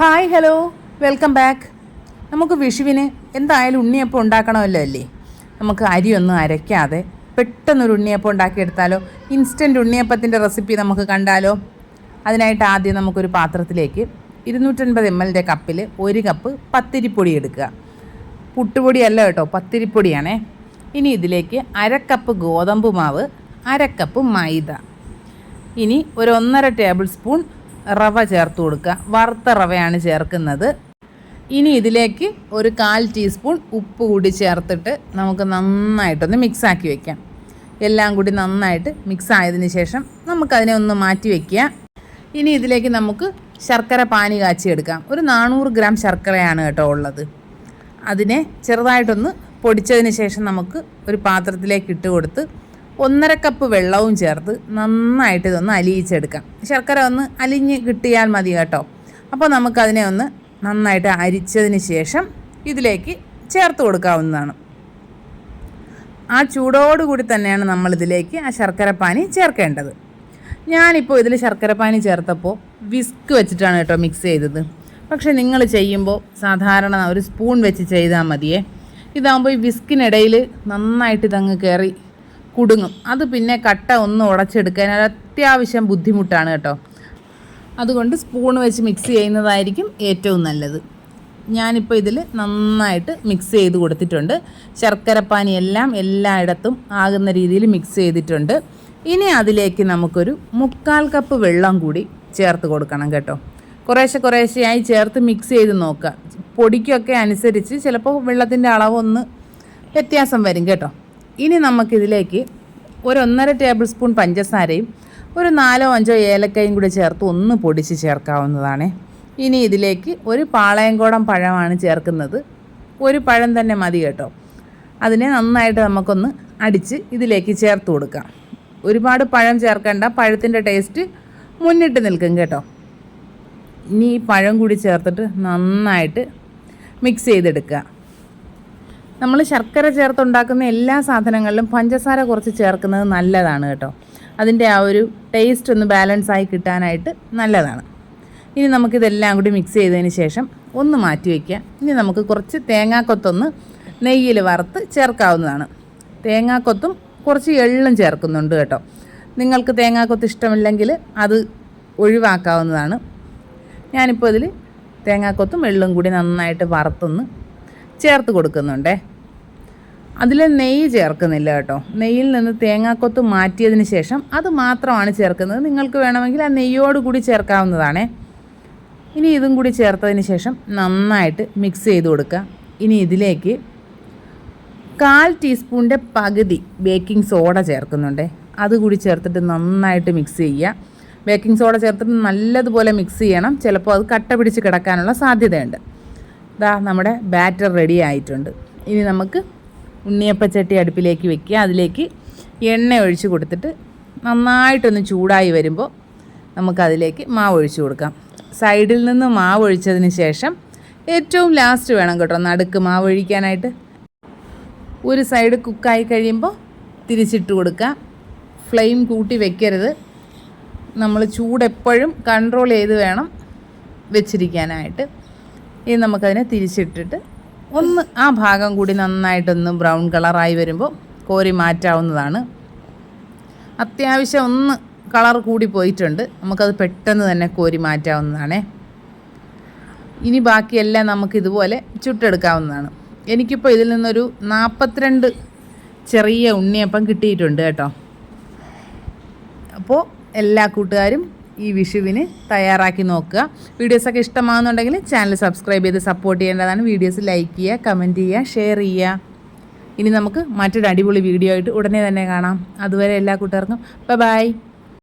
Hi hello welcome back. നമുക്ക് വിഷുവിന് എന്തായാലും ഉണ്ണിയപ്പം ഉണ്ടാക്കണമല്ലോ അല്ലേ. നമുക്ക് അരിയൊന്നും അരയ്ക്കാതെ പെട്ടെന്നൊരു ഉണ്ണിയപ്പം ഉണ്ടാക്കിയെടുത്താലോ? ഇൻസ്റ്റൻറ്റ് ഉണ്ണിയപ്പത്തിൻ്റെ റെസിപ്പി നമുക്ക് കണ്ടാലോ? അതിനായിട്ട് ആദ്യം നമുക്കൊരു പാത്രത്തിലേക്ക് 250 ml കപ്പിൽ 1 കപ്പ് പത്തിരിപ്പൊടി എടുക്കുക. പുട്ടുപൊടിയല്ല കേട്ടോ, പത്തിരിപ്പൊടിയാണേ. ഇനി ഇതിലേക്ക് 1/2 കപ്പ് ഗോതമ്പ് മാവ്, 1/2 കപ്പ് മൈദ, ഇനി ഒരു 1.5 ടേബിൾ സ്പൂൺ റവ ചേർത്ത് കൊടുക്കുക. വറുത്ത റവയാണ് ചേർക്കുന്നത്. ഇനി ഇതിലേക്ക് ഒരു 1/4 ടീസ്പൂൺ ഉപ്പ് കൂടി ചേർത്തിട്ട് നമുക്ക് നന്നായിട്ടൊന്ന് മിക്സാക്കി വയ്ക്കാം. എല്ലാം കൂടി നന്നായിട്ട് മിക്സ് ആയതിന് ശേഷം നമുക്കതിനെ ഒന്ന് മാറ്റി വയ്ക്കുക. ഇനി ഇതിലേക്ക് നമുക്ക് ശർക്കര പാനി കാച്ചിയെടുക്കാം. ഒരു 400 ഗ്രാം ശർക്കരയാണ് കേട്ടോ ഉള്ളത്. അതിനെ ചെറുതായിട്ടൊന്ന് പൊടിച്ചതിന് ശേഷം നമുക്ക് ഒരു പാത്രത്തിലേക്ക് ഇട്ട് കൊടുത്ത് 1.5 കപ്പ് വെള്ളവും ചേർത്ത് നന്നായിട്ട് ഇതൊന്ന് അലിയിച്ചെടുക്കാം. ശർക്കര ഒന്ന് അലിഞ്ഞ് കിട്ടിയാൽ മതി കേട്ടോ. അപ്പോൾ നമുക്കതിനെ ഒന്ന് നന്നായിട്ട് അരിച്ചതിന് ശേഷം ഇതിലേക്ക് ചേർത്ത് കൊടുക്കാവുന്നതാണ്. ആ ചൂടോടുകൂടി തന്നെയാണ് നമ്മളിതിലേക്ക് ആ ശർക്കരപ്പാനി ചേർക്കേണ്ടത്. ഞാനിപ്പോൾ ഇതിൽ ശർക്കരപ്പാനി ചേർത്തപ്പോൾ വിസ്ക് വെച്ചിട്ടാണ് കേട്ടോ മിക്സ് ചെയ്തത്. പക്ഷേ നിങ്ങൾ ചെയ്യുമ്പോൾ സാധാരണ ഒരു സ്പൂൺ വെച്ച് ചെയ്താൽ മതിയേ. ഇതാകുമ്പോൾ ഈ വിസ്കിനിടയിൽ നന്നായിട്ട് ഇതങ്ങ് കയറി കുടുങ്ങും. അത് പിന്നെ കട്ട ഒന്ന് ഉടച്ചെടുക്കാൻ അത്യാവശ്യം ബുദ്ധിമുട്ടാണ് കേട്ടോ. അതുകൊണ്ട് സ്പൂൺ വെച്ച് മിക്സ് ചെയ്യുന്നതായിരിക്കും ഏറ്റവും നല്ലത്. ഞാനിപ്പോൾ ഇതിൽ നന്നായിട്ട് മിക്സ് ചെയ്ത് കൊടുത്തിട്ടുണ്ട്. ശർക്കരപ്പാനി എല്ലാം എല്ലായിടത്തും ആകുന്ന രീതിയിൽ മിക്സ് ചെയ്തിട്ടുണ്ട്. ഇനി അതിലേക്ക് നമുക്കൊരു 1/4 കപ്പ് വെള്ളം കൂടി ചേർത്ത് കൊടുക്കണം കേട്ടോ. കുറേശ്ശെയായി ചേർത്ത് മിക്സ് ചെയ്ത് നോക്കുക. പൊടിക്കൊക്കെ അനുസരിച്ച് ചിലപ്പോൾ വെള്ളത്തിൻ്റെ അളവൊന്ന് വ്യത്യാസം വരും കേട്ടോ. ഇനി നമുക്കിതിലേക്ക് ഒരു 1.5 ടേബിൾ സ്പൂൺ പഞ്ചസാരയും ഒരു 4-5 ഏലക്കയും കൂടി ചേർത്ത് ഒന്ന് പൊടിച്ച് ചേർക്കാവുന്നതാണ്. ഇനി ഇതിലേക്ക് ഒരു പാളയംകോടൻ പഴമാണ് ചേർക്കുന്നത്. ഒരു പഴം തന്നെ മതി കേട്ടോ. അതിനെ നന്നായിട്ട് നമുക്കൊന്ന് അടിച്ച് ഇതിലേക്ക് ചേർത്ത് കൊടുക്കാം. ഒരുപാട് പഴം ചേർക്കേണ്ട, പഴത്തിൻ്റെ ടേസ്റ്റ് മുന്നിട്ട് നിൽക്കും കേട്ടോ. ഇനി ഈ പഴം കൂടി ചേർത്തിട്ട് നന്നായിട്ട് മിക്സ് ചെയ്തെടുക്കുക. നമ്മൾ ശർക്കര ചേർത്തുണ്ടാക്കുന്ന എല്ലാ സാധനങ്ങളിലും പഞ്ചസാര കുറച്ച് ചേർക്കുന്നത് നല്ലതാണ് കേട്ടോ. അതിൻ്റെ ആ ഒരു ടേസ്റ്റ് ഒന്ന് ബാലൻസായി കിട്ടാനായിട്ട് നല്ലതാണ്. ഇനി നമുക്കിതെല്ലാം കൂടി മിക്സ് ചെയ്തതിന് ശേഷം ഒന്ന് മാറ്റി വയ്ക്കുക. ഇനി നമുക്ക് കുറച്ച് തേങ്ങാക്കൊത്തൊന്ന് നെയ്യിൽ വറുത്ത് ചേർക്കാവുന്നതാണ്. തേങ്ങാക്കൊത്തും കുറച്ച് എള്ളും ചേർക്കുന്നുണ്ട് കേട്ടോ. നിങ്ങൾക്ക് തേങ്ങാക്കൊത്ത് ഇഷ്ടമില്ലെങ്കിൽ അത് ഒഴിവാക്കാവുന്നതാണ്. ഞാനിപ്പോൾ ഇതിൽ തേങ്ങാക്കൊത്തും എള്ളും കൂടി നന്നായിട്ട് വറുത്തൊന്ന് ചേർത്ത് കൊടുക്കുന്നുണ്ടേ. അതിൽ നെയ്യ് ചേർക്കുന്നില്ല കേട്ടോ. നെയ്യിൽ നിന്ന് തേങ്ങാക്കൊത്ത് മാറ്റിയതിന് ശേഷം അത് മാത്രമാണ് ചേർക്കുന്നത്. നിങ്ങൾക്ക് വേണമെങ്കിൽ ആ നെയ്യോട് കൂടി ചേർക്കാവുന്നതാണേ. ഇനി ഇതും കൂടി ചേർത്തതിന് ശേഷം നന്നായിട്ട് മിക്സ് ചെയ്ത് കൊടുക്കുക. ഇനി ഇതിലേക്ക് 1/4 ടീസ്പൂണിൻ്റെ പകുതി ബേക്കിംഗ് സോഡ ചേർക്കുന്നുണ്ടേ. അതുകൂടി ചേർത്തിട്ട് നന്നായിട്ട് മിക്സ് ചെയ്യുക. ബേക്കിംഗ് സോഡ ചേർത്തിട്ട് നല്ലതുപോലെ മിക്സ് ചെയ്യണം. ചിലപ്പോൾ അത് കട്ട പിടിച്ച് കിടക്കാനുള്ള സാധ്യതയുണ്ട്. ഇതാ നമ്മുടെ ബാറ്റർ റെഡി ആയിട്ടുണ്ട്. ഇനി നമുക്ക് ഉണ്ണിയപ്പച്ചട്ടി അടുപ്പിലേക്ക് വെക്കുക. അതിലേക്ക് എണ്ണ ഒഴിച്ച് കൊടുത്തിട്ട് നന്നായിട്ടൊന്ന് ചൂടായി വരുമ്പോൾ നമുക്കതിലേക്ക് മാവ് ഒഴിച്ച് കൊടുക്കാം. സൈഡിൽ നിന്ന് മാവ് ഒഴിച്ചതിന് ശേഷം ഏറ്റവും ലാസ്റ്റ് വേണം കേട്ടോ നടുക്ക് മാവ് ഒഴിക്കാനായിട്ട്. ഒരു സൈഡ് കുക്കായി കഴിയുമ്പോൾ തിരിച്ചിട്ട് കൊടുക്കുക. ഫ്ലെയിം കൂട്ടി വെക്കരുത്. നമ്മൾ ചൂടെപ്പോഴും കൺട്രോൾ ചെയ്ത് വേണം വെച്ചിരിക്കാനായിട്ട്. ഇനി നമുക്കതിനെ തിരിച്ചിട്ടിട്ട് ഒന്ന് ആ ഭാഗം കൂടി നന്നായിട്ടൊന്ന് ബ്രൗൺ കളറായി വരുമ്പോൾ കോരി മാറ്റാവുന്നതാണ്. അത്യാവശ്യം ഒന്ന് കളർ കൂടി പോയിട്ടുണ്ട്. നമുക്കത് പെട്ടെന്ന് തന്നെ കോരി മാറ്റാവുന്നതാണ്. ഇനി ബാക്കിയെല്ലാം നമുക്കിതുപോലെ ചുട്ടെടുക്കാവുന്നതാണ്. എനിക്കിപ്പോൾ ഇതിൽ നിന്നൊരു 42 ചെറിയ ഉണ്ണിയപ്പം കിട്ടിയിട്ടുണ്ട് കേട്ടോ. അപ്പോൾ എല്ലാ കൂട്ടുകാരും ഈ വിഷുവിന് തയ്യാറാക്കി നോക്കുക. വീഡിയോസൊക്കെ ഇഷ്ടമാകുന്നുണ്ടെങ്കിൽ ചാനൽ സബ്സ്ക്രൈബ് ചെയ്ത് സപ്പോർട്ട് ചെയ്യേണ്ടതാണ്. വീഡിയോസ് ലൈക്ക് ചെയ്യുക, കമൻറ്റ് ചെയ്യുക, ഷെയർ ചെയ്യുക. ഇനി നമുക്ക് മറ്റൊരു അടിപൊളി വീഡിയോ ആയിട്ട് ഉടനെ തന്നെ കാണാം. അതുവരെ എല്ലാ കൂട്ടുകാർക്കും ബൈ.